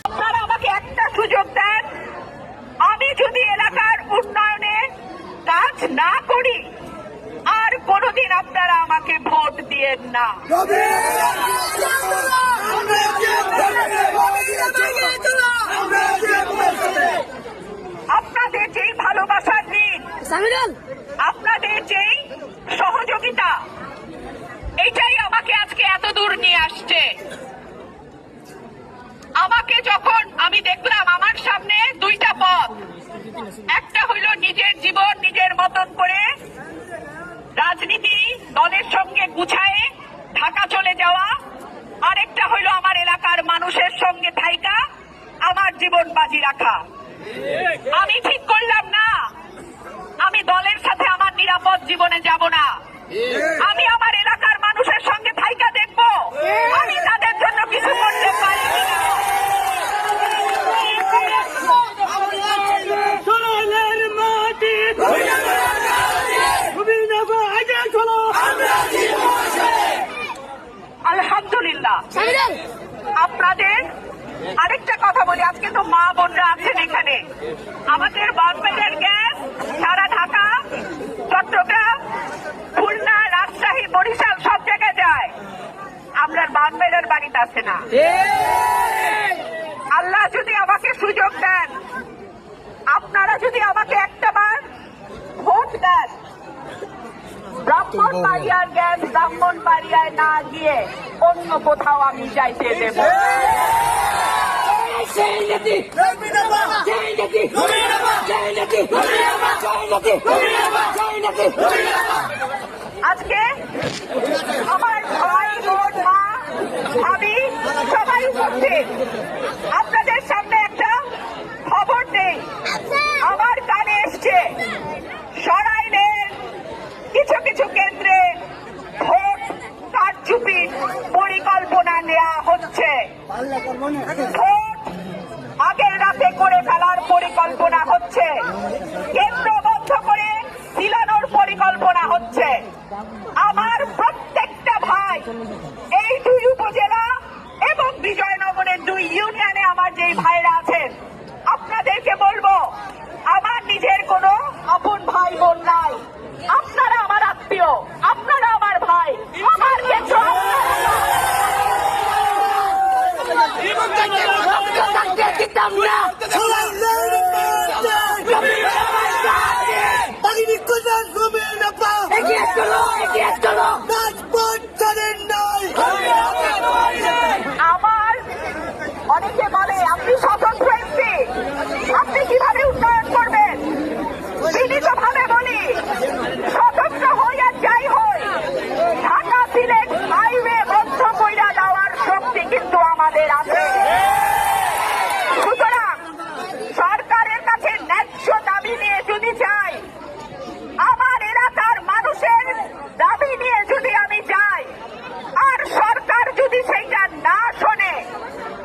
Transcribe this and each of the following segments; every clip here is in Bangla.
আপনারা আমাকে একটা সুযোগ দেন, আমি যদি এলাকার উন্নয়নে কাজ না করি আর কোনোদিন আপনারা আমাকে ভোট দিয়েন না। আপনাদের যেই ভালোবাসার ঋণ, আপনাদের যেই সহযোগিতা, এটাই আমাকে আজকে এত দূর নিয়ে আসছে। আমাকে যখন আমি দেখলাম আমার সামনে দুইটা পথ, একটা হইল নিজের জীবন নিজের মতন করে রাজনীতি দলের সঙ্গে গুছায়ে ঢাকা চলে যাওয়া, আরেকটা হইল আমার এলাকার মানুষের সঙ্গে থাইকা আমার জীবন বাজি রাখা। আমি ঠিক করলাম না আমি দলের সাথে আমার নিরাপদ জীবনে যাব না, আমি আমার এলাকার মানুষের সঙ্গে থাইকা দেখব আমি তাদের জন্য কিছু করতে পারি কিনা। আলহামদুলিল্লাহ। আপনাদের আরেকটা কথা বলি, আজকে তো মা বোনরা আছেন এখানে, আমাদের বাঁশবেড়ের গ্যাস সারা ঢাকা, চট্টগ্রাম, খুলনা, রাজশাহী, বরিশাল সব জায়গায় যায়, আমরা বাঁশবেড়ের বাড়িতে আছে না। আল্লাহ যদি আমাকে সুযোগ দেন, আপনারা যদি আমাকে একটাবার ভোট দেন, ব্রাহ্মণবাড়িয়ার গ্যাস ব্রাহ্মণবাড়িয়ায় না গিয়ে অন্য কোথাও আমি যাইতে দেব। আজকে আমার ভাই বোন মা ভাবি সবাই উপস্থিত, আপনাদের সামনে একটা খবর নেই, আমার কানে এসছে সরাইলের কিছু কিছু কেন্দ্রে ভোট কারচুপির পরিকল্পনা নেওয়া হচ্ছে, ভোট আগের রাতে করে ফেলার পরিকল্পনা হচ্ছে, কেন্দ্র বন্ধ করে সিলানোর পরিকল্পনা হচ্ছে। আমার প্রত্যেকটা ভাই এই দুই উপজেলা এবং বিজয়নগরের দুই ইউনিয়নে আমার যেই ভাইরা আছেন, আপনাদেরকে বলবো আমার নিজের কোনো আপন ভাই বোন নাই, আপনারা আমার আত্মীয়, আপনারা আমার ভাই, আমার কিছু আমার অনেকে বলে আপনি স্বতন্ত্র এমপি, আপনি কিভাবে উন্নয়ন করবেন? বিনীতভাবে বলি, স্বতন্ত্র হই আর যাই হই, ঢাকা সিলেট হাইওয়ে বন্ধ কইরা দেওয়ার শক্তি কিন্তু আমাদের আছে। সুতরাং সরকারের কাছে ন্যায্য দাবি নিয়ে যদি যাই, আমার এলাকার মানুষের দাবি নিয়ে যদি আমি যাই, আর সরকার যদি সেইটা না শোনে,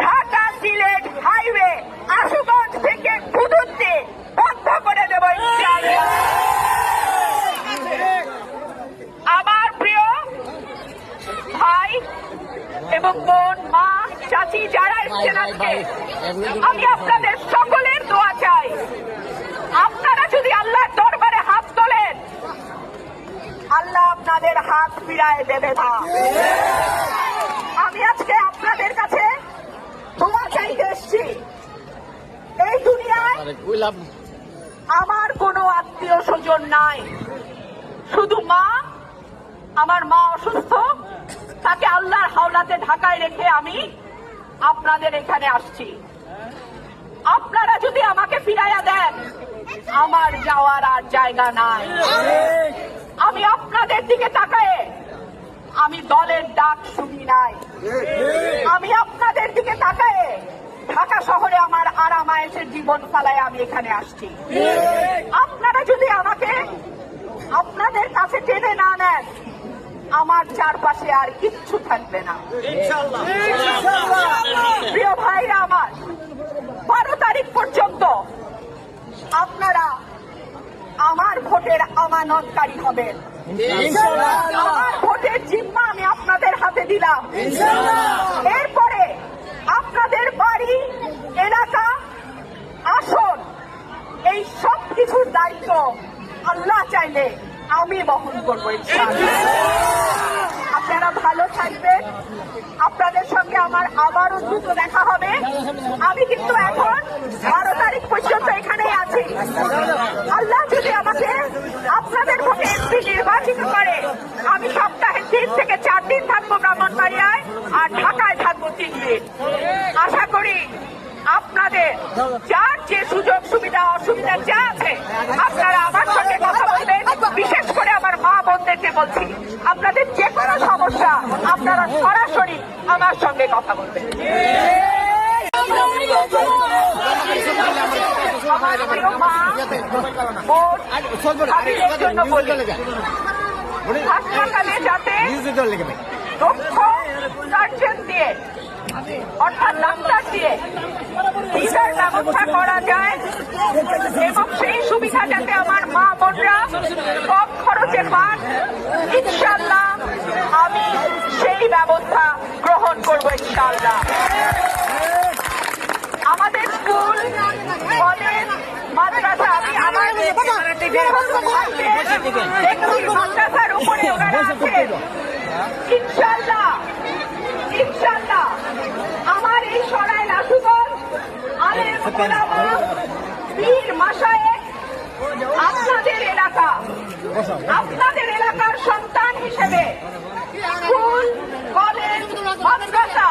ঢাকা সিলেট হাইওয়ে আশুগঞ্জ থেকে পুদুরতে বন্ধ করে দেব ইনশাআল্লাহ। আমার প্রিয় ভাই এবং বোন, মা, চাচি যারা এসছেন আজকে, আমি আপনাদের সকলের দোয়া চাই। আপনারা যদি আল্লাহর দরবারে হাত তোলেন, আল্লাহ আপনাদের হাত ফিরায় দেবে না। আমি আজকে আপনাদের কাছে দোয়া চাইতে এসছি। এই দুনিয়ায় আমার কোনো আত্মীয় স্বজন নাই, শুধু মা, আমার মা অসুস্থ, তাকে আল্লাহর হাওলাতে ঢাকায় রেখে আমি আপনাদের এখানে আসছি। আপনারা যদি আমাকে ফিরাইয়া দেন, আমার যাওয়ার আর জায়গা নাই। আমি আপনাদের দিকে তাকায়ে আমি দলের ডাক শুনি নাই, আমি আপনাদের দিকে তাকায়ে ঢাকা শহরে আমার আরাম আয়েশের জীবন চালায় আমি এখানে আসছি। আপনারা যদি আমাকে আপনাদের কাছে টেনে না নেন, আমার চারপাশে আর কিচ্ছু থাকবে না। প্রিয় ভাইরা আমার, 12 তারিখ পর্যন্ত আপনারা আমার ভোটের আমানতকারী হবেন। আমার ভোটের জিম্মা আমি আপনাদের হাতে দিলাম। এরপরে আপনাদের বাড়ি, এলাকা, আসন, এই সব কিছুর দায়িত্ব আল্লাহ চাইলে আমি বহন করবো ইনশাআল্লাহ। আপনারা ভালো থাকবেন। আপনাদের সঙ্গে আমার আবারও দ্রুত দেখা হবে। আমি কিন্তু এখন 12 তারিখ পর্যন্ত এখানেই আছি। আল্লাহ যদি আমাকে আপনাদের ভোটে এমপি নির্বাচিত করে, আমি সপ্তাহে 3 থেকে 4 দিন থাকবো ব্রাহ্মণবাড়িয়ায়, আর ঢাকায় থাকবো 3 দিন। আশা করি আপনাদের যার যে সুযোগ সুবিধা অসুবিধা যা আছে আপনারা আমার সঙ্গে কথা বলবেন। বিশেষ করে আমার মা বোনদেরকে বলছি, আপনাদের যে কোনো সমস্যা আপনারা সরাসরি আমার সঙ্গে কথা বলবেন। আমার প্রিয় মা বোন, আমি এর জন্য বলি, হাসপাতালে যাতে দক্ষ সার্জন দিয়ে, অর্থাৎ ডাক্তার দিয়ে ভিসার ব্যবস্থা করা যায়, এবং সেই সুবিধা যাতে আমার মা বোনরা কম খরচে পান, ইনশাআল্লাহ আমি সেই ব্যবস্থা গ্রহণ করবো ইনশাআল্লাহ। আমাদের স্কুল, কলেজ, মাদ্রাসা, আমি আমার মাদ্রাসার উপরে ওনারা আছে ইনশাআল্লাহ। ইনশাআল্লাহ আমার এই সরাইল আশুগঞ্জ আলেম ওলামা পীর মাশায়েখ আপনাদের এলাকা, আপনাদের এলাকার সন্তান হিসেবে স্কুল, কলেজ, মাদ্রাসা,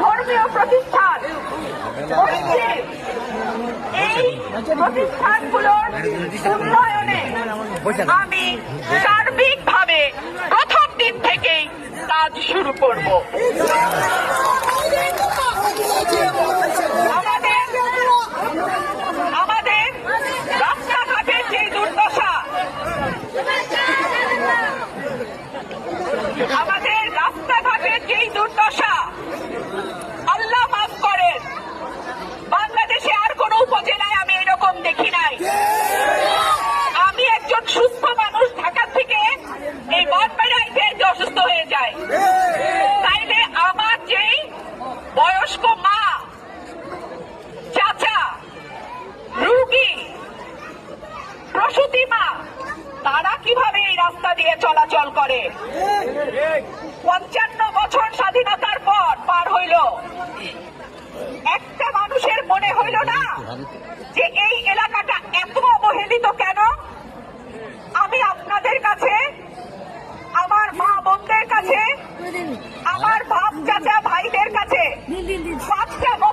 ধর্মীয় প্রতিষ্ঠান, মসজিদ, এই প্রতিষ্ঠানগুলোর উন্নয়নে আমি সার্বিকভাবে প্রথম দিন থেকেই কাজ শুরু করব। আমাদের রাস্তাঘাটের যে দুর্দশা, আমাদের রাস্তাঘাটের যেই দুর্দশা, আল্লাহ মাফ করেন, বাংলাদেশে আর কোন উপজেলায় আমি এরকম দেখি নাই। আমি একজন সুস্থ মানুষ, ঢাকা থেকে এই বনপাড়াইতে অসুস্থ হয়ে যায়, তাইলে আমার যেই বয়স্ক মা, চাচা, রুগী, প্রসূতি মা, তারা কিভাবে এই রাস্তা দিয়ে চলাচল করে? 55 বছর স্বাধীনতার পর পার হইল, একটা মানুষের মনে হইল না যে এই এলাকাটা এত অবহেলিত কেন? আমি আপনাদের কাছে, আমার মা বোনদের কাছে, আমার বাপ, চাচা, ভাই